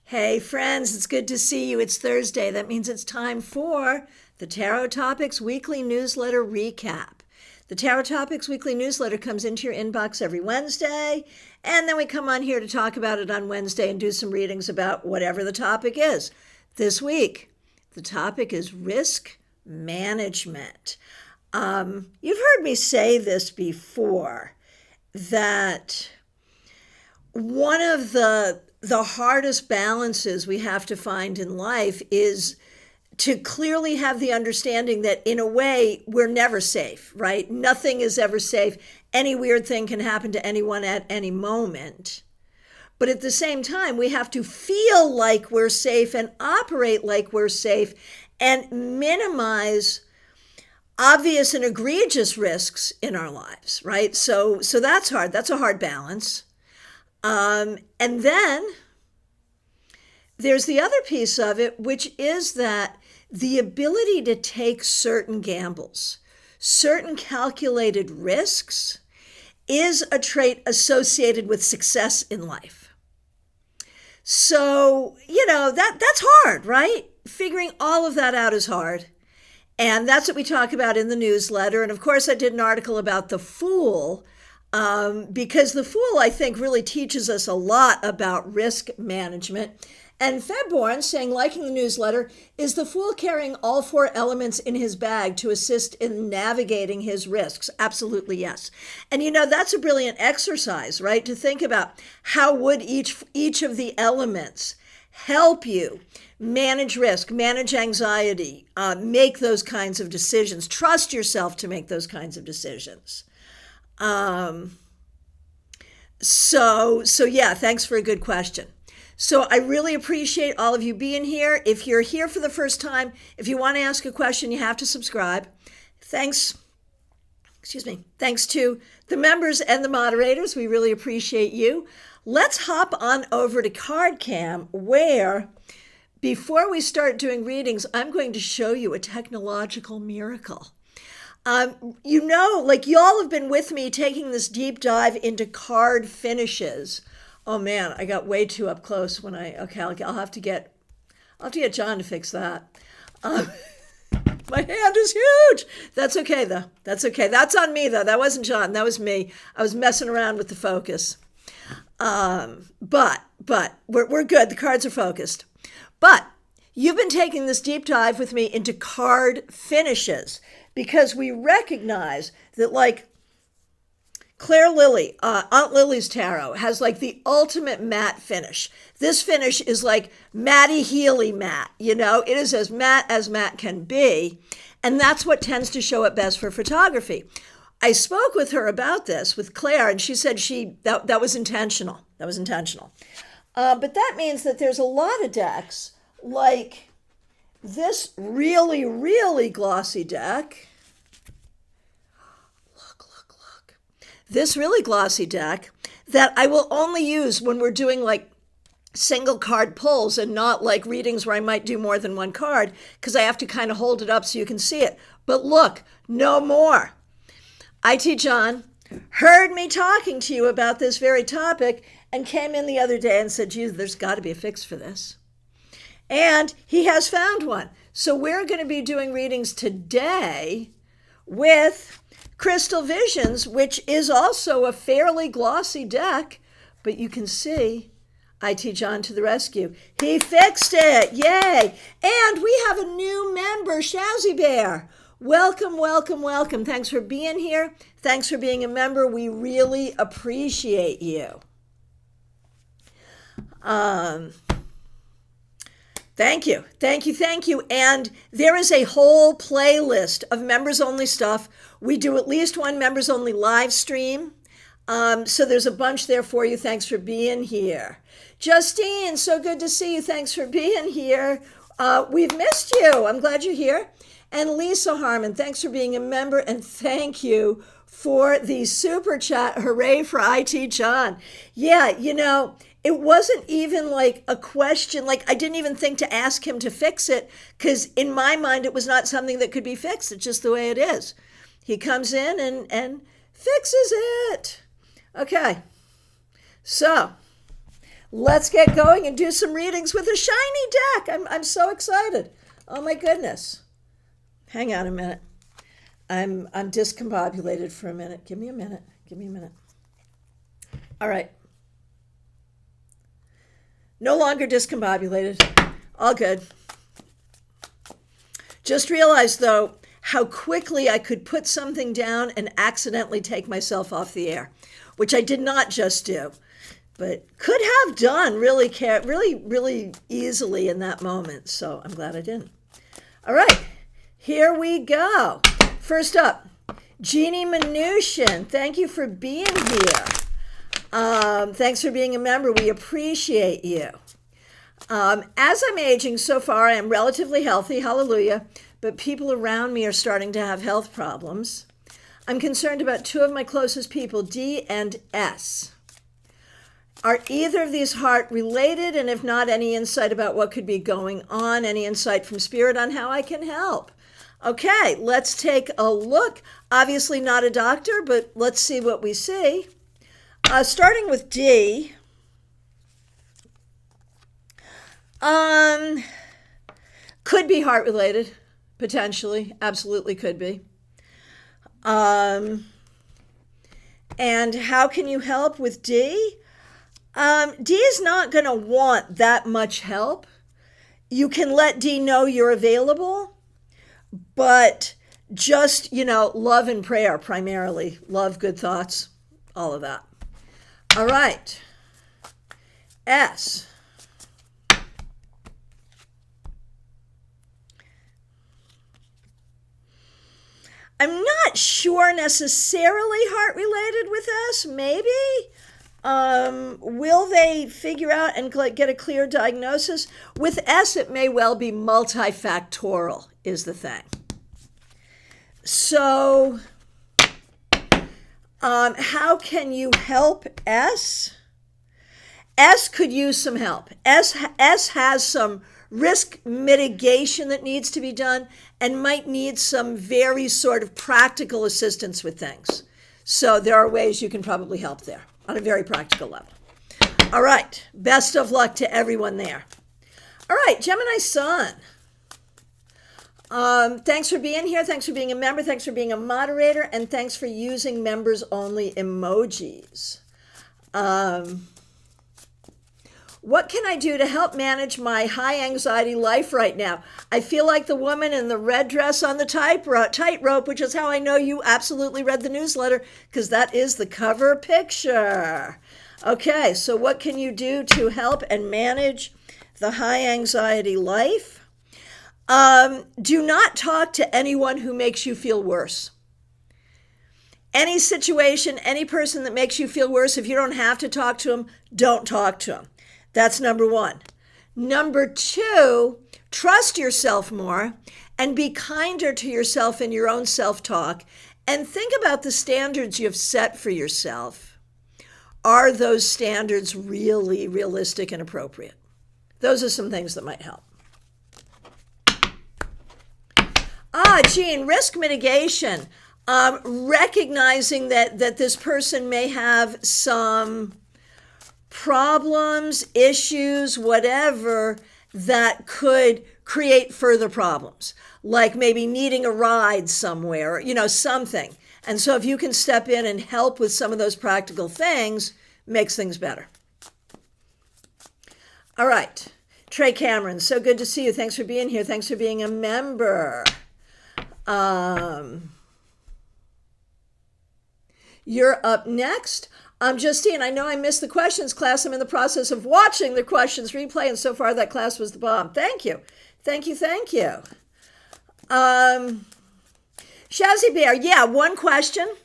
Hey friends, it's good to see you. It's Thursday. That means it's time for the Tarot Topics Weekly Newsletter Recap. The Tarot Topics Weekly Newsletter comes into your inbox every Wednesday, and then we come on here to talk about it on Wednesday and do some readings about whatever the topic is. This week, the topic is risk management. You've heard me say this before, that one of the hardest balances we have to find in life is to clearly have the understanding that in a way we're never safe, right? Nothing is ever safe. Any weird thing can happen to anyone at any moment. But at the same time, we have to feel like we're safe and operate like we're safe and minimize obvious and egregious risks in our lives, right? So that's hard. That's a hard balance. And then there's the other piece of it, which is that the ability to take certain gambles, certain calculated risks, is a trait associated with success in life. So, that's hard, right? Figuring all of that out is hard. And that's what we talk about in the newsletter. And of course, I did an article about the Fool, because the Fool, I think, really teaches us a lot about risk management. And Fedborn saying, liking the newsletter, is the Fool carrying all four elements in his bag to assist in navigating his risks? Absolutely, yes. And that's a brilliant exercise, right? To think about how would each of the elements help you manage risk, manage anxiety, make those kinds of decisions, trust yourself to make those kinds of decisions. So yeah, thanks for a good question. So I really appreciate all of you being here. If you're here for the first time, if you want to ask a question, you have to subscribe. Thanks to the members and the moderators. We really appreciate you. Let's hop on over to CardCam, where before we start doing readings, I'm going to show you a technological miracle. Y'all have been with me taking this deep dive into card finishes. Oh man, I got way too up close when I'll have to get John to fix that. My hand is huge. That's okay though. That's okay. That's on me though. That wasn't John. That was me. I was messing around with the focus. But we're good. The cards are focused. But you've been taking this deep dive with me into card finishes, because we recognize that, like, Claire Lily, Aunt Lily's tarot, has like the ultimate matte finish. This finish is like Matty Healy matte, it is as matte can be. And that's what tends to show up best for photography. I spoke with her about this, with Claire, and she said that was intentional. That was intentional. But that means that there's a lot of decks, like this really, really glossy deck. Look. This really glossy deck that I will only use when we're doing like single card pulls and not like readings where I might do more than one card, because I have to kind of hold it up so you can see it. But look, no more. IT John heard me talking to you about this very topic and came in the other day and said, geez, there's got to be a fix for this. And he has found one. So we're going to be doing readings today with Crystal Visions, which is also a fairly glossy deck, but you can see IT John to the rescue. He fixed it. Yay. And we have a new member, Shazzy Bear. Welcome. Thanks for being here. Thanks for being a member. We really appreciate you. Thank you. And there is a whole playlist of members-only stuff. We do at least one members-only live stream. So there's a bunch there for you. Thanks for being here. Justine, so good to see you. Thanks for being here. We've missed you. I'm glad you're here. And Lisa Harmon, thanks for being a member, and thank you for the super chat. Hooray for IT John. Yeah, it wasn't even like a question, like I didn't even think to ask him to fix it, because in my mind it was not something that could be fixed. It's just the way it is. He comes in and fixes it. Okay, so Let's get going and do some readings with a shiny deck. I'm so excited. Oh my goodness. Hang on a minute. I'm discombobulated for a minute. Give me a minute. Give me a minute. All right. No longer discombobulated. All good. Just realized, though, how quickly I could put something down and accidentally take myself off the air, which I did not just do, but could have done really easily in that moment. So I'm glad I didn't. All right, here we go. First up, Jeannie Mnuchin, thank you for being here. Thanks for being a member. We appreciate you. As I'm aging, so far I am relatively healthy, hallelujah, but people around me are starting to have health problems. I'm concerned about two of my closest people, D and S. Are either of these heart related? And if not, any insight about what could be going on? Any insight from Spirit on how I can help? Okay, let's take a look. Obviously not a doctor, but let's see what we see. Starting with D. Could be heart related, potentially, absolutely could be. And how can you help with D? D is not going to want that much help. You can let D know you're available, but just, love and prayer primarily. Love, good thoughts, all of that. All right. S. I'm not sure necessarily heart related with S, maybe. Will they figure out and get a clear diagnosis? With S, it may well be multifactorial is the thing. So, how can you help S? S could use some help. S has some risk mitigation that needs to be done and might need some very sort of practical assistance with things. So there are ways you can probably help there on a very practical level. All right, best of luck to everyone there. All right, Gemini Sun. Thanks for being here. Thanks for being a member. Thanks for being a moderator. And thanks for using members only emojis. What can I do to help manage my high anxiety life right now? I feel like the woman in the red dress on the tightrope, which is how I know you absolutely read the newsletter, because that is the cover picture. Okay, so what can you do to help and manage the high anxiety life? Do not talk to anyone who makes you feel worse. Any situation, any person that makes you feel worse, if you don't have to talk to them, don't talk to them. That's number one. Number two, trust yourself more and be kinder to yourself in your own self-talk, and think about the standards you've set for yourself. Are those standards really realistic and appropriate? Those are some things that might help. Jean, risk mitigation. Recognizing that this person may have some problems, issues, whatever, that could create further problems, like maybe needing a ride somewhere, something. And so if you can step in and help with some of those practical things, makes things better. All right, Trey Cameron, so good to see you. Thanks for being here. Thanks for being a member. You're up next. Justine, I know I missed the questions class. I'm in the process of watching the questions replay, and so far that class was the bomb. Thank you. Thank you. Thank you. Shazzy Bear, yeah, one question.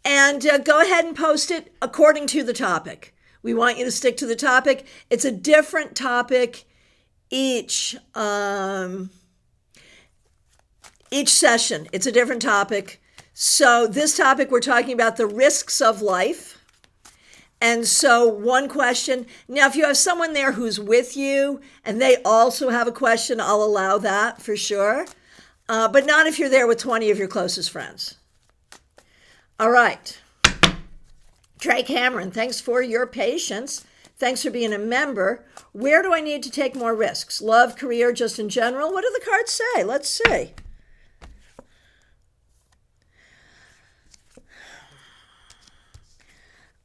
And go ahead and post it according to the topic. We want you to stick to the topic. It's a different topic each session. It's a different topic. So this topic, we're talking about the risks of life. And so one question. Now, if you have someone there who's with you and they also have a question, I'll allow that for sure. But not if you're there with 20 of your closest friends. All right. Trey Cameron, thanks for your patience. Thanks for being a member. Where do I need to take more risks? Love, career, just in general? What do the cards say? Let's see.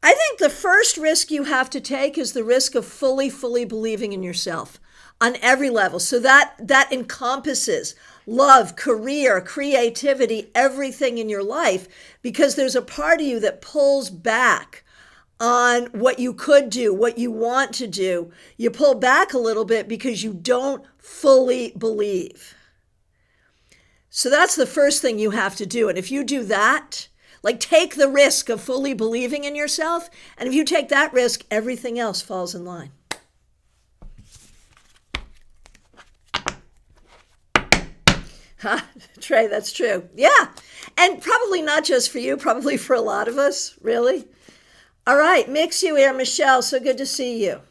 I think the first risk you have to take is the risk of fully believing in yourself on every level. So that encompasses love, career, creativity, everything in your life, because there's a part of you that pulls back on what you could do, what you want to do. You pull back a little bit because you don't fully believe. So that's the first thing you have to do. And if you do that, like take the risk of fully believing in yourself, and if you take that risk, everything else falls in line. Trey, that's true. Yeah. And probably not just for you, probably for a lot of us, really. All right, Mix You Here, Michelle, so good to see you.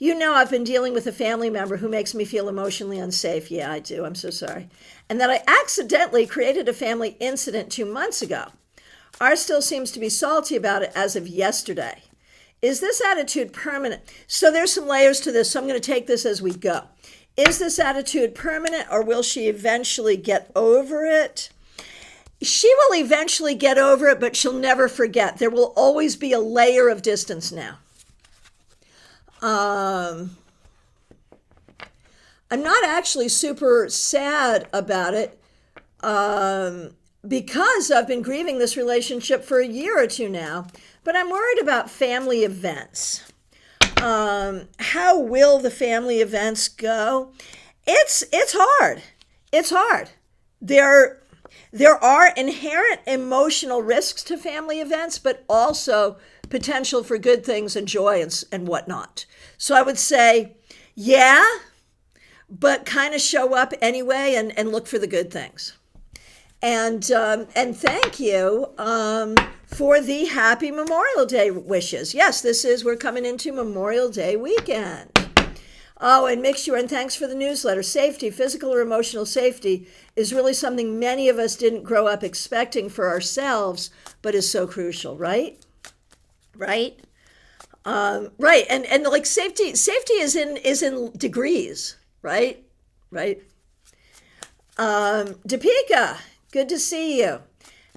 You know I've been dealing with a family member who makes me feel emotionally unsafe. Yeah, I do. I'm so sorry. And that I accidentally created a family incident 2 months ago. R still seems to be salty about it as of yesterday. Is this attitude permanent? So there's some layers to this, so I'm going to take this as we go. Is this attitude permanent, or will she eventually get over it? She will eventually get over it, but she'll never forget. There will always be a layer of distance now. I'm not actually super sad about it because I've been grieving this relationship for a year or two now, but I'm worried about family events. How will the family events go? It's hard. It's hard. There are inherent emotional risks to family events, but also potential for good things and joy and whatnot. So I would say, yeah, but kind of show up anyway and look for the good things. And thank you for the happy Memorial Day wishes. Yes, we're coming into Memorial Day weekend. Oh, and Mix You, and thanks for the newsletter. Safety, physical or emotional safety, is really something many of us didn't grow up expecting for ourselves, but is so crucial, right? Right? Right. And like safety is in degrees, right? Right. Deepika, good to see you.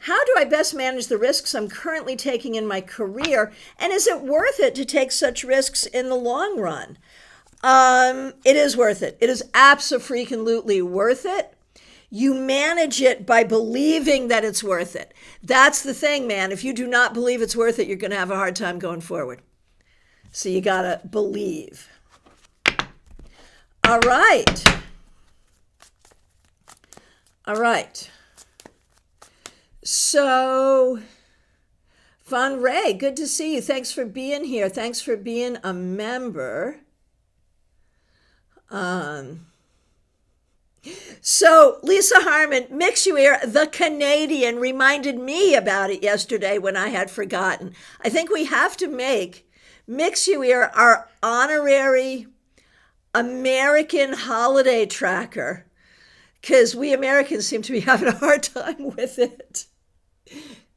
How do I best manage the risks I'm currently taking in my career? And is it worth it to take such risks in the long run? It is worth it. It is abso-freaking-lutely worth it. You manage it by believing that it's worth it. That's the thing, man. If you do not believe it's worth it, you're going to have a hard time going forward. So you got to believe. All right. All right. So, Von Ray, good to see you. Thanks for being here. Thanks for being a member. So Lisa Harmon, Mix You Here, the Canadian, reminded me about it yesterday when I had forgotten. I think we have to make Mix You Here our honorary American holiday tracker, because we Americans seem to be having a hard time with it.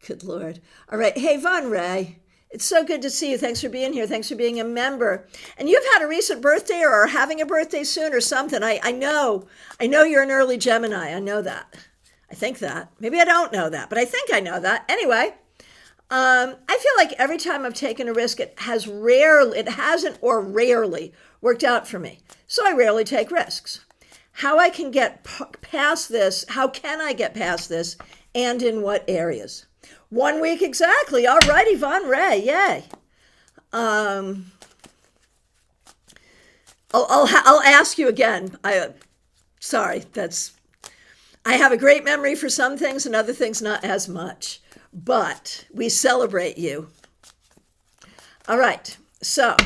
Good Lord. All right. Hey, Von Ray. It's so good to see you. Thanks for being here. Thanks for being a member. And you've had a recent birthday or are having a birthday soon or something. I know you're an early Gemini. I know that. I think that. Maybe I don't know that, but I think I know that. Anyway, I feel like every time I've taken a risk, it hasn't or rarely worked out for me. So I rarely take risks. How I can get past this, how can I get past this, and in what areas? 1 week exactly. All righty, Von Ray. Yay. I'll ask you again. I have a great memory for some things and other things not as much, but we celebrate you. All right. So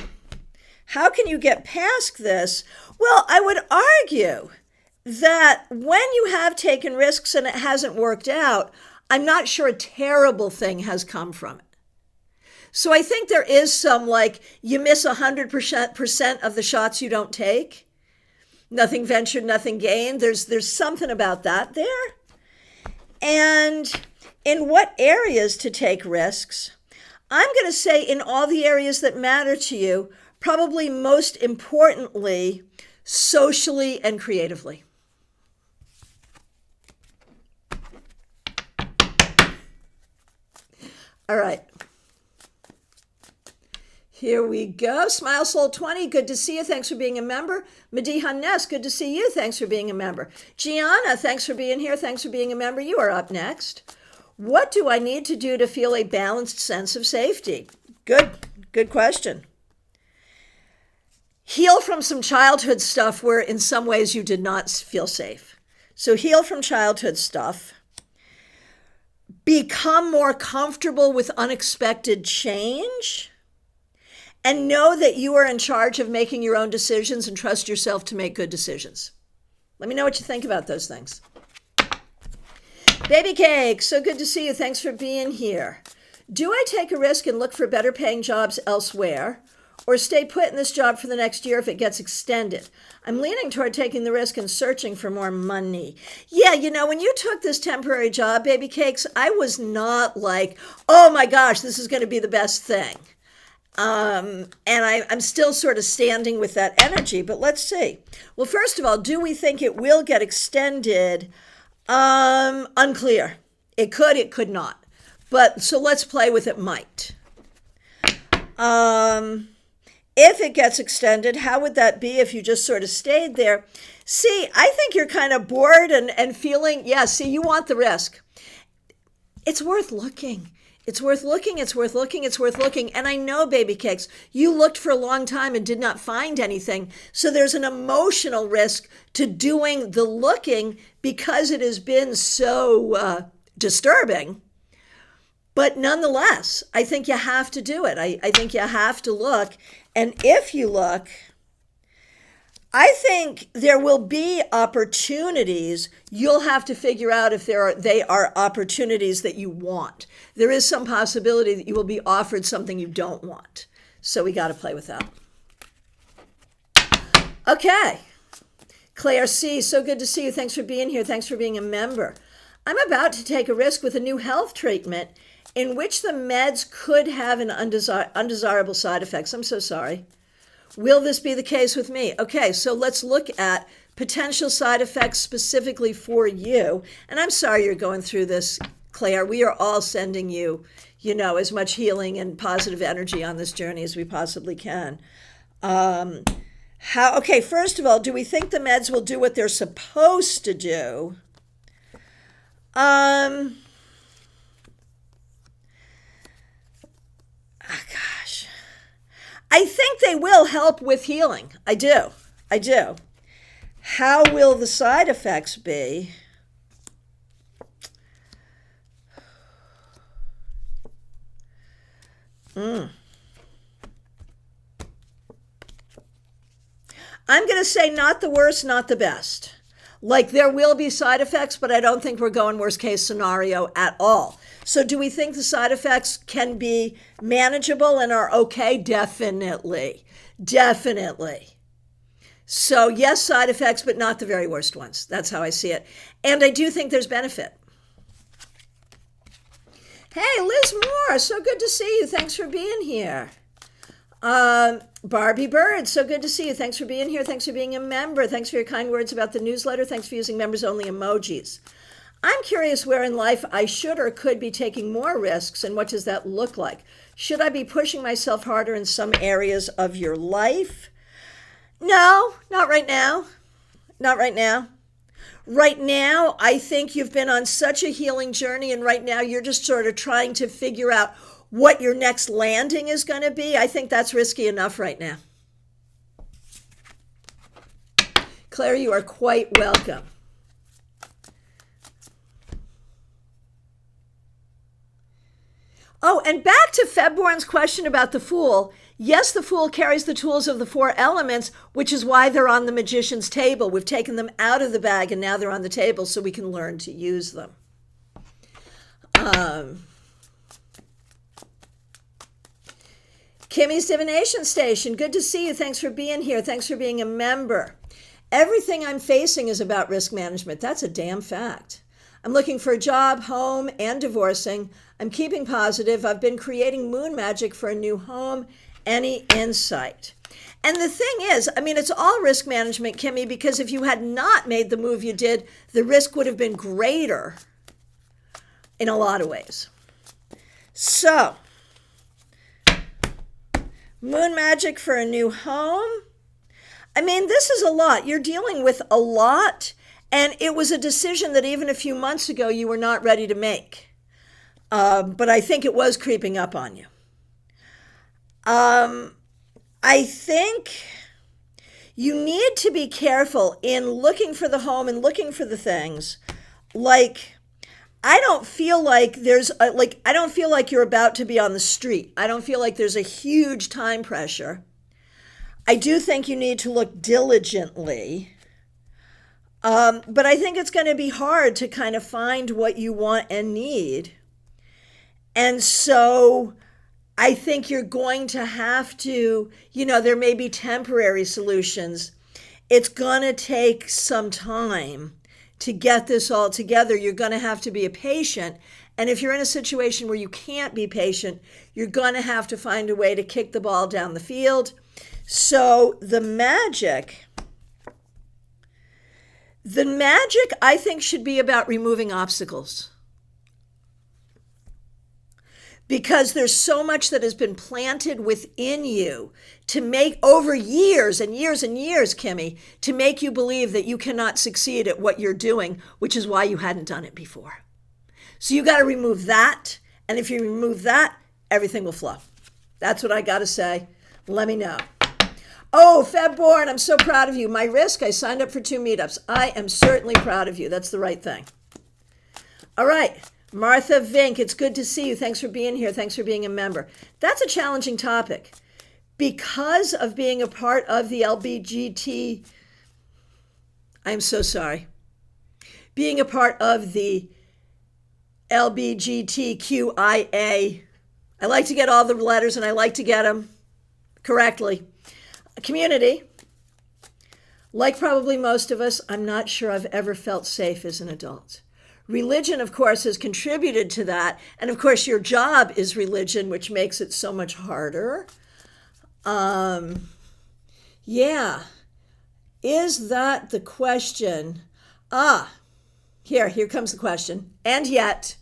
how can you get past this? Well, I would argue that when you have taken risks and it hasn't worked out, I'm not sure a terrible thing has come from it. So I think there is some, like, you miss 100% of the shots you don't take. Nothing ventured, nothing gained. There's something about that there. And in what areas to take risks? I'm going to say in all the areas that matter to you, probably most importantly, socially and creatively. All right. Here we go. Smile Soul 20, good to see you. Thanks for being a member. Medihan Ness, good to see you. Thanks for being a member. Gianna, thanks for being here. Thanks for being a member. You are up next. What do I need to do to feel a balanced sense of safety? Good question. Heal from some childhood stuff where in some ways you did not feel safe. So heal from childhood stuff. Become more comfortable with unexpected change. And know that you are in charge of making your own decisions and trust yourself to make good decisions. Let me know what you think about those things. Baby Cake, so good to see you. Thanks for being here. Do I take a risk and look for better paying jobs elsewhere or stay put in this job for the next year if it gets extended? I'm leaning toward taking the risk and searching for more money. Yeah, when you took this temporary job, Baby Cakes, I was not like, oh my gosh, this is going to be the best thing. And I'm still sort of standing with that energy, but let's see. Well, first of all, do we think it will get extended? Unclear. It could not. But so let's play with it might. If it gets extended, how would that be if you just sort of stayed there? See, I think you're kind of bored and feeling, you want the risk. It's worth looking. It's worth looking. And I know, Baby Cakes, you looked for a long time and did not find anything. So there's an emotional risk to doing the looking because it has been so disturbing. But nonetheless, I think you have to do it. I think you have to look. And if you look, I think there will be opportunities. You'll have to figure out if they are opportunities that you want. There is some possibility that you will be offered something you don't want. So we got to play with that. Okay. Claire C., so good to see you. Thanks for being here. Thanks for being a member. I'm about to take a risk with a new health treatment in which the meds could have an undesirable side effects. I'm so sorry. Will this be the case with me? Okay, so let's look at potential side effects specifically for you. And I'm sorry you're going through this, Claire. We are all sending you, as much healing and positive energy on this journey as we possibly can. Okay, first of all, do we think the meds will do what they're supposed to do? Gosh. I think they will help with healing. I do. How will the side effects be? I'm going to say not the worst, not the best. Like there will be side effects, but I don't think we're going worst case scenario at all. So do we think the side effects can be manageable and are okay? Definitely. So yes, side effects, but not the very worst ones. That's how I see it. And I do think there's benefit. Hey, Liz Moore, so good to see you. Thanks for being here. Barbie Bird, so good to see you. Thanks for being here. Thanks for being a member. Thanks for your kind words about the newsletter. Thanks for using members-only emojis. I'm curious where in life I should or could be taking more risks, and what does that look like? Should I be pushing myself harder in some areas of your life? No, not right now. Right now, I think you've been on such a healing journey, and right now you're just sort of trying to figure out what your next landing is going to be. I think that's risky enough right now. Claire, you are quite welcome. Oh, and back to Febborn's question about the Fool. Yes, the Fool carries the tools of the 4 elements, which is why they're on the magician's table. We've taken them out of the bag and now they're on the table so we can learn to use them. Kimmy's Divination Station, good to see you. Thanks for being here. Thanks for being a member. Everything I'm facing is about risk management. That's a damn fact. I'm looking for a job, home, and divorcing. I'm keeping positive. I've been creating moon magic for a new home Any insight? And the thing is, I mean, it's all risk management, Kimmy, because if you had not made the move you did, the risk would have been greater in a lot of ways. So, moon magic for a new home. I mean, this is a lot. You're dealing with a lot, and it was a decision that even a few months ago you were not ready to make. But I think it was creeping up on you. I think you need to be careful in looking for the home and looking for the things. Like, I don't feel like I don't feel like you're about to be on the street. I don't feel like there's a huge time pressure. I do think you need to look diligently. But I think it's going to be hard to kind of find what you want and need. And so I think you're going to have to, there may be temporary solutions. It's going to take some time to get this all together. You're going to have to be a patient. And if you're in a situation where you can't be patient, you're going to have to find a way to kick the ball down the field. So the magic, I think, should be about removing obstacles. Because there's so much that has been planted within you to make, over years and years and years, Kimmy, to make you believe that you cannot succeed at what you're doing, which is why you hadn't done it before. So you got to remove that. And if you remove that, everything will flow. That's what I got to say. Let me know. Oh, Febborn, I'm so proud of you. My risk, I signed up for 2 meetups. I am certainly proud of you. That's the right thing. All right. Martha Vink, it's good to see you. Thanks for being here. Thanks for being a member. That's a challenging topic. Because of being a part of the LBGT, I'm so sorry. Being a part of the LBGTQIA, I like to get all the letters and I like to get them correctly. A community, like probably most of us, I'm not sure I've ever felt safe as an adult. Religion, of course, has contributed to that. And of course, your job is religion, which makes it so much harder. Yeah. Is that the question? Here comes the question. And yet,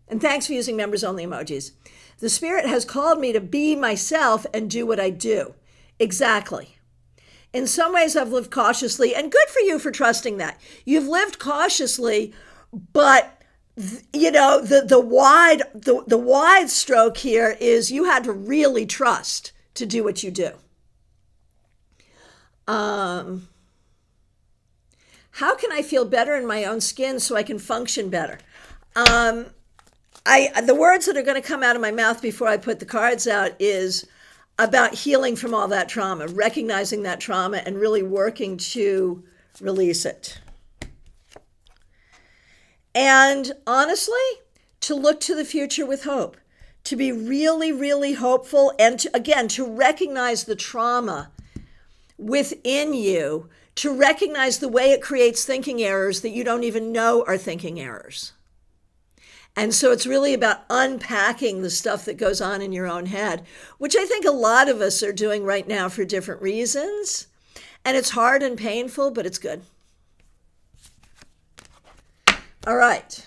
and thanks for using members only emojis. The Spirit has called me to be myself and do what I do. Exactly. In some ways, I've lived cautiously, and good for you for trusting that. You've lived cautiously, but the wide stroke here is you had to really trust to do what you do. How can I feel better in my own skin so I can function better? The words that are going to come out of my mouth before I put the cards out is about healing from all that trauma, recognizing that trauma and really working to release it. And honestly, to look to the future with hope, to be really, really hopeful, and to recognize the trauma within you, to recognize the way it creates thinking errors that you don't even know are thinking errors. And so it's really about unpacking the stuff that goes on in your own head, which I think a lot of us are doing right now for different reasons. And it's hard and painful, but it's good. All right.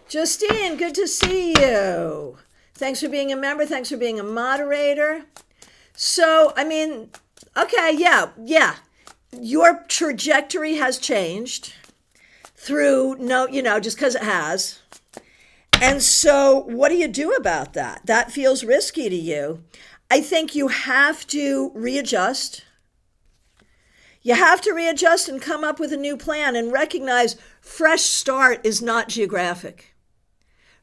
Justine, good to see you. Thanks for being a member. Thanks for being a moderator. So, I mean, okay, yeah. Your trajectory has changed through, just because it has. And so what do you do about that? That feels risky to you. I think you have to readjust. You have to readjust and come up with a new plan and recognize fresh start is not geographic.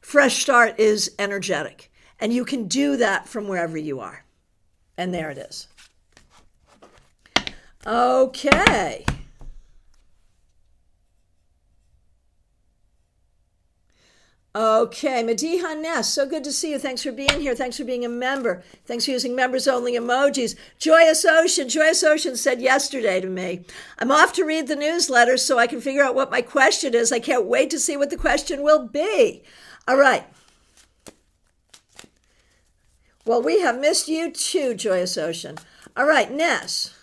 Fresh start is energetic. And you can do that from wherever you are. And there it is. Okay. Okay, Madiha Ness, so good to see you. Thanks for being here. Thanks for being a member. Thanks for using members only emojis. Joyous Ocean said yesterday to me, I'm off to read the newsletter so I can figure out what my question is. I can't wait to see what the question will be. All right. Well, we have missed you too, Joyous Ocean. All right, Ness.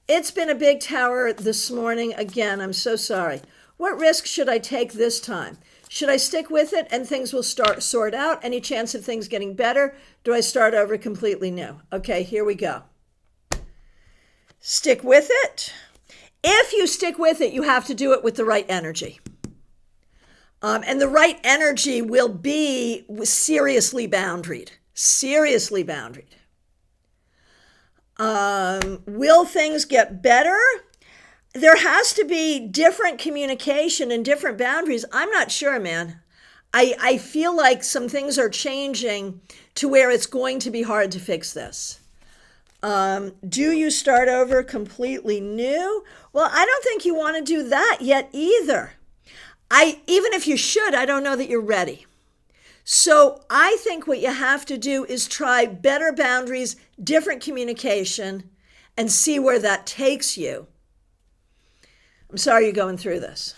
It's been a big tower this morning. Again, I'm so sorry. What risk should I take this time? Should I stick with it and things will sort out? Any chance of things getting better? Do I start over completely new? Okay, here we go. Stick with it. If you stick with it, you have to do it with the right energy. And the right energy will be seriously boundaried. Seriously boundaried. Will things get better? There has to be different communication and different boundaries. I'm not sure, man. I feel like some things are changing to where it's going to be hard to fix this. Do you start over completely new? Well, I don't think you want to do that yet either. Even if you should, I don't know that you're ready. So I think what you have to do is try better boundaries, different communication, and see where that takes you. I'm sorry you're going through this.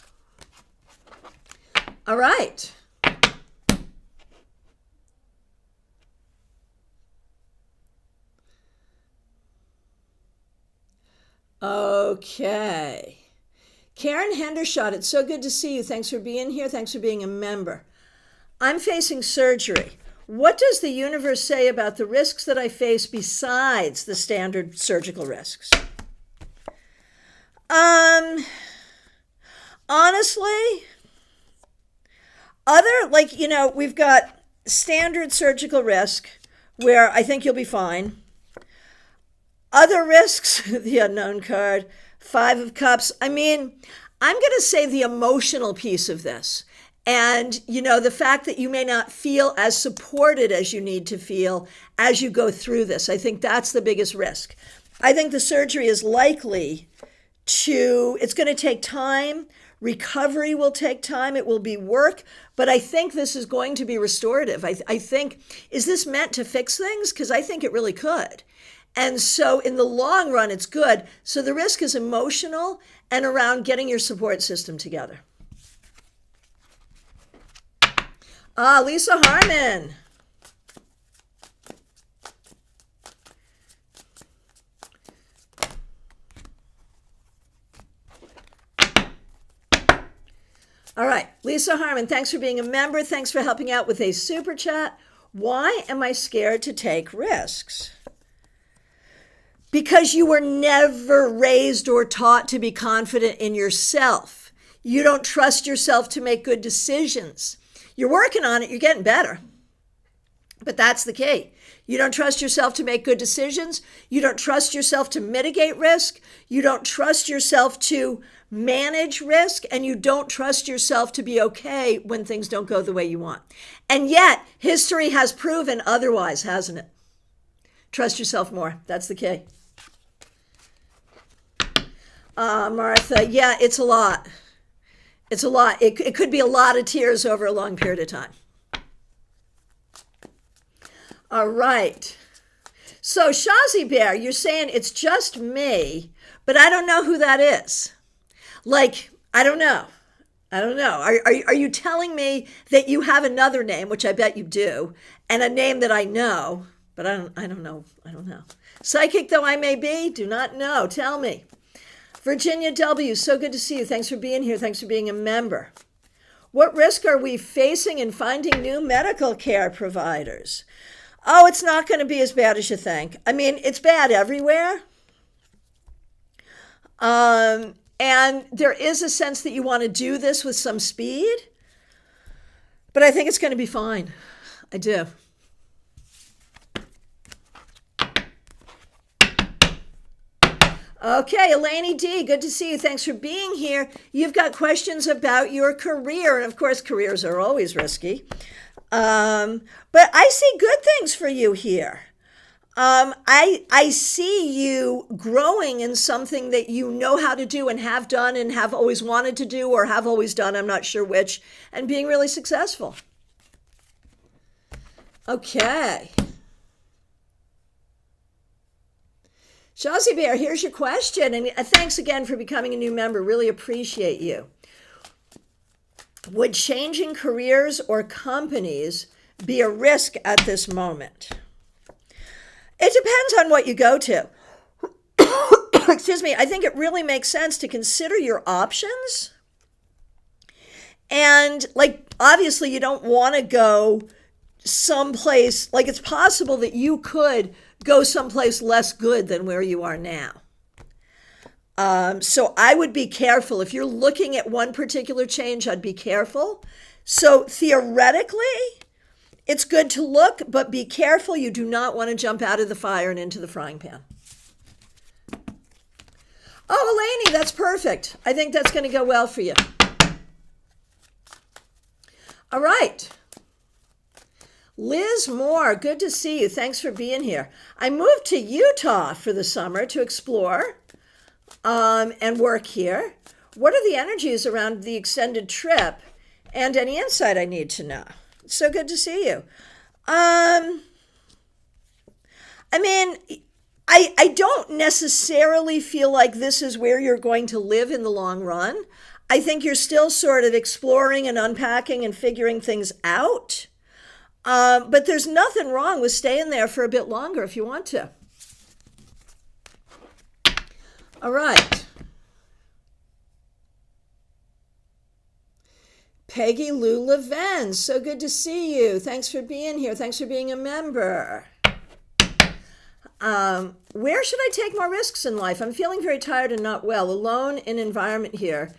All right. Okay. Karen Hendershot, it's so good to see you. Thanks for being here. Thanks for being a member. I'm facing surgery. What does the universe say about the risks that I face besides the standard surgical risks? Honestly, we've got standard surgical risk where I think you'll be fine. Other risks, the unknown card, 5 of Cups. I mean, I'm going to say the emotional piece of this. And, the fact that you may not feel as supported as you need to feel as you go through this. I think that's the biggest risk. I think the surgery is likely it's going to take time. Recovery will take time. It will be work. But I think this is going to be restorative. I think, is this meant to fix things? Because I think it really could. And so in the long run, it's good. So the risk is emotional and around getting your support system together. Lisa Harmon. All right, Lisa Harmon, thanks for being a member. Thanks for helping out with a super chat. Why am I scared to take risks? Because you were never raised or taught to be confident in yourself. You don't trust yourself to make good decisions. You're working on it. You're getting better. But that's the key. You don't trust yourself to make good decisions. You don't trust yourself to mitigate risk. You don't trust yourself to manage risk. And you don't trust yourself to be okay when things don't go the way you want. And yet, history has proven otherwise, hasn't it? Trust yourself more. That's the key. Martha, yeah, it's a lot. It's a lot. It could be a lot of tears over a long period of time. All right. So Shazi Bear, you're saying it's just me, but I don't know who that is. I don't know. Are you telling me that you have another name, which I bet you do, and a name that I know, but I don't know. Psychic though I may be, do not know. Tell me. Virginia W., so good to see you. Thanks for being here. Thanks for being a member. What risk are we facing in finding new medical care providers? Oh, it's not going to be as bad as you think. I mean, it's bad everywhere. And there is a sense that you want to do this with some speed, but I think it's going to be fine. I do. Okay, Elaine D., good to see you. Thanks for being here. You've got questions about your career. And of course, careers are always risky. But I see good things for you here. I see you growing in something that you know how to do and have done and have always wanted to do or have always done, I'm not sure which, and being really successful. Okay. Shazi Bear, here's your question, and thanks again for becoming a new member. Really appreciate you. Would changing careers or companies be a risk at this moment? It depends on what you go to. Excuse me. I think it really makes sense to consider your options. And obviously you don't want to go someplace, it's possible that you could go someplace less good than where you are now. So I would be careful. If you're looking at one particular change, I'd be careful. So theoretically, it's good to look, but be careful. You do not want to jump out of the fire and into the frying pan. Oh, Eleni, that's perfect. I think that's going to go well for you. All right. Liz Moore, good to see you. Thanks for being here. I moved to Utah for the summer to explore and work here. What are the energies around the extended trip and any insight I need to know? It's so good to see you. I don't necessarily feel like this is where you're going to live in the long run. I think you're still sort of exploring and unpacking and figuring things out. But there's nothing wrong with staying there for a bit longer if you want to. All right. Peggy Lou Leven, so good to see you. Thanks for being here. Thanks for being a member. Where should I take more risks in life? I'm feeling very tired and not well, alone in environment here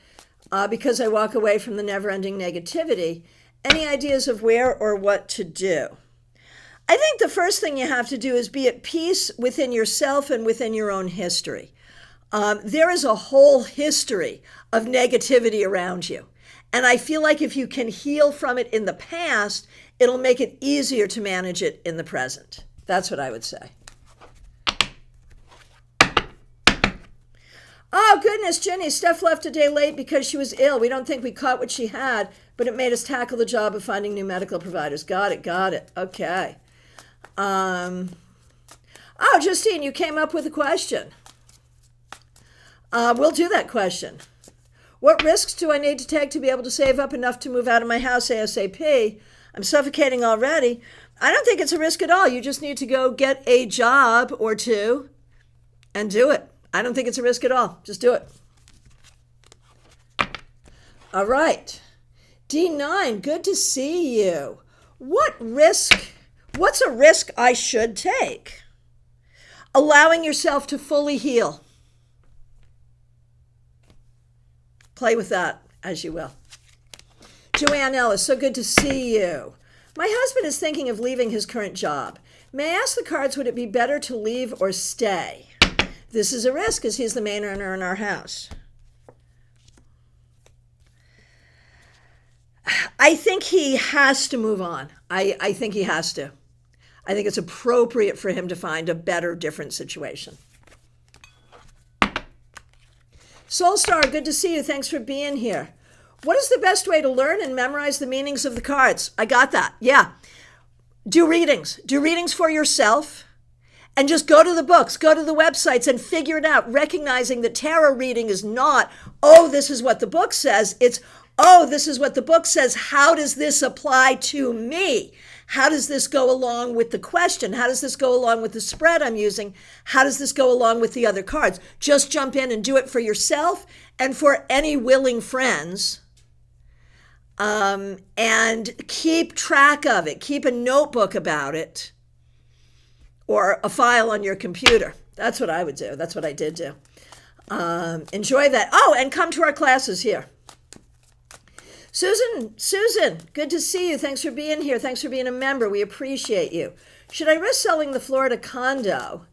because I walk away from the never-ending negativity. Any ideas of where or what to do? I think the first thing you have to do is be at peace within yourself and within your own history. There is a whole history of negativity around you. And I feel like if you can heal from it in the past, it'll make it easier to manage it in the present. That's what I would say. Oh, goodness, Jenny, Steph left a day late because she was ill. We don't think we caught what she had, but it made us tackle the job of finding new medical providers. Got it. Okay. Oh, Justine, you came up with a question. We'll do that question. What risks do I need to take to be able to save up enough to move out of my house ASAP? I'm suffocating already. I don't think it's a risk at all. You just need to go get a job or two and do it. I don't think it's a risk at all. Just do it. All right. D9, good to see you. What's a risk I should take? Allowing yourself to fully heal. Play with that as you will. Joanne Ellis, so good to see you. My husband is thinking of leaving his current job. May I ask the cards, would it be better to leave or stay? This is a risk as he's the main earner in our house. I think he has to move on. I think he has to. I think it's appropriate for him to find a better, different situation. Soulstar, good to see you. Thanks for being here. What is the best way to learn and memorize the meanings of the cards? I got that. Yeah. Do readings. Do readings for yourself. And just go to the books, go to the websites and figure it out, recognizing that tarot reading is not, oh, this is what the book says. It's, oh, this is what the book says. How does this apply to me? How does this go along with the question? How does this go along with the spread I'm using? How does this go along with the other cards? Just jump in and do it for yourself and for any willing friends. And keep track of it. Keep a notebook about it. Or a file on your computer. That's what I would do. That's what I did do. Enjoy that. Oh, and come to our classes here. Susan, good to see you. Thanks for being here. Thanks for being a member. We appreciate you. Should I risk selling the Florida condo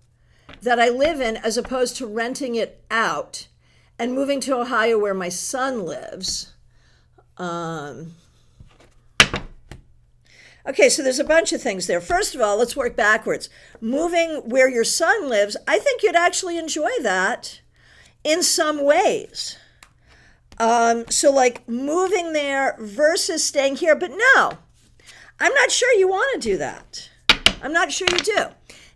that I live in as opposed to renting it out and moving to Ohio where my son lives? Okay, so there's a bunch of things there. First of all, let's work backwards. Moving where your son lives, I think you'd actually enjoy that in some ways. So like moving there versus staying here, but no, I'm not sure you want to do that. I'm not sure you do.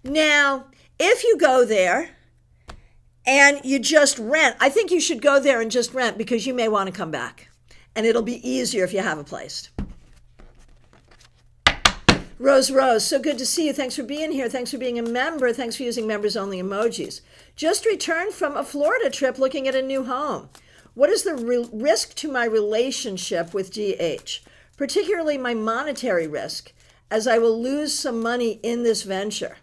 Now, if you go there and you just rent, I think you should go there and just rent because you may want to come back. and it'll be easier if you have a place. Rose, so good to see you. Thanks for being here. Thanks for being a member. Thanks for using members-only emojis. Just returned from a Florida trip looking at a new home. What is the risk to my relationship with GH, particularly my monetary risk, as I will lose some money in this venture?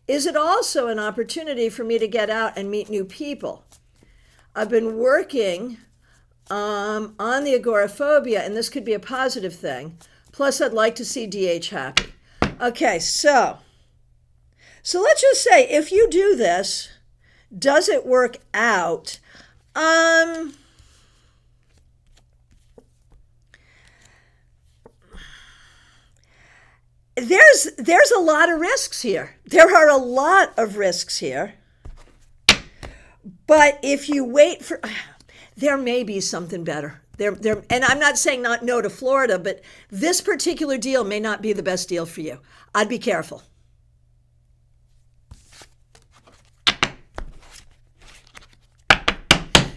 Is it also an opportunity for me to get out and meet new people? I've been working on the agoraphobia, and this could be a positive thing. Plus, I'd like to see DH happy. Okay, so let's just say if you do this, does it work out? There's a lot of risks here. There are a lot of risks here. But if you wait for, there may be something better. And I'm not saying not no to Florida, but this particular deal may not be the best deal for you. I'd be careful.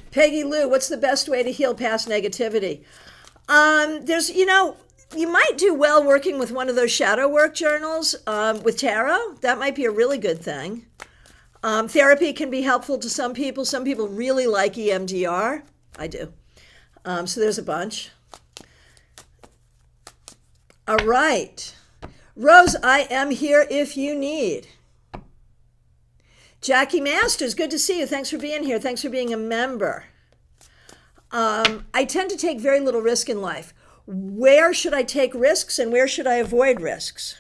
Peggy Lou, what's the best way to heal past negativity? You might do well working with one of those shadow work journals with tarot. That might be a really good thing. Therapy can be helpful to some people. Some people really like EMDR. I do. So there's a bunch. All right. Rose, I am here if you need. Jackie Masters, good to see you. Thanks for being here. Thanks for being a member. I tend to take very little risk in life. Where should I take risks and where should I avoid risks?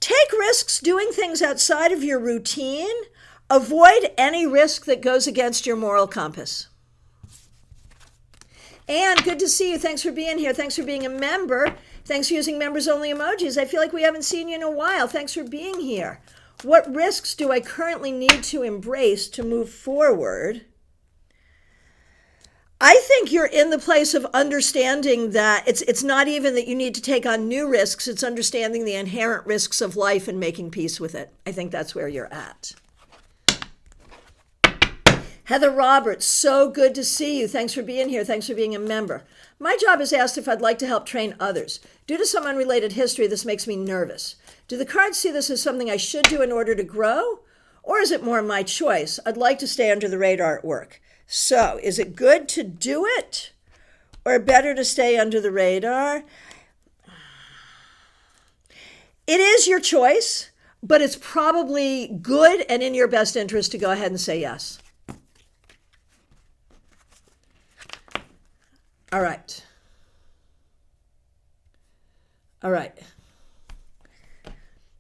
Take risks doing things outside of your routine. Avoid any risk that goes against your moral compass. And good to see you. Thanks for being here. Thanks for being a member. Thanks for using members-only emojis. I feel like we haven't seen you in a while. Thanks for being here. What risks do I currently need to embrace to move forward? I think you're in the place of understanding that it's not even that you need to take on new risks. It's understanding the inherent risks of life and making peace with it. I think that's where you're at. Heather Roberts, so good to see you. Thanks for being here. Thanks for being a member. My job is asked if I'd like to help train others. Due to some unrelated history, this makes me nervous. Do the cards see this as something I should do in order to grow? Or is it more my choice? I'd like to stay under the radar at work. So, is it good to do it? Or better to stay under the radar? It is your choice, but it's probably good and in your best interest to go ahead and say yes. All right.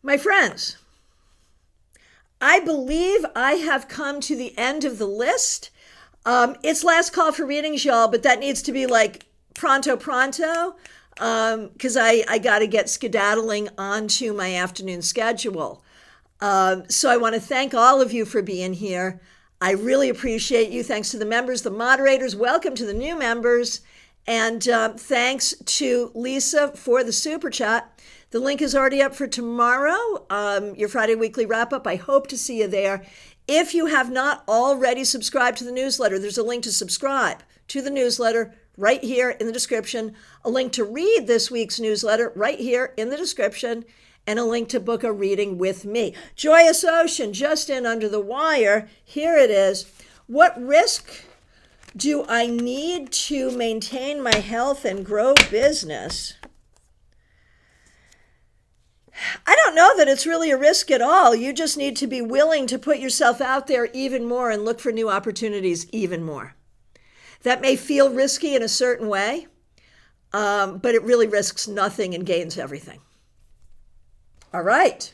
My friends, I believe I have come to the end of the list. It's last call for readings, y'all, but that needs to be like pronto, because I got to get skedaddling onto my afternoon schedule. So I want to thank all of you for being here. I really appreciate you. Thanks to the members, the moderators. Welcome to the new members. And thanks to Lisa for the super chat. The link is already up for tomorrow, your Friday weekly wrap-up. I hope to see you there. If you have not already subscribed to the newsletter, there's a link to subscribe to the newsletter right here in the description, a link to read this week's newsletter right here in the description, and a link to book a reading with me. Joyous Ocean, just in under the wire. Here it is. What risk do I need to maintain my health and grow business? I don't know that it's really a risk at all. You just need to be willing to put yourself out there even more and look for new opportunities even more. That may feel risky in a certain way, but it really risks nothing and gains everything. All right.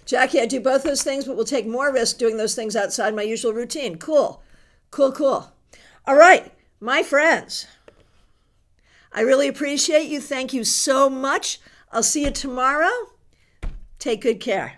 Jackie, I do both those things, but will take more risk doing those things outside my usual routine. Cool. All right, my friends, I really appreciate you. Thank you so much. I'll see you tomorrow. Take good care.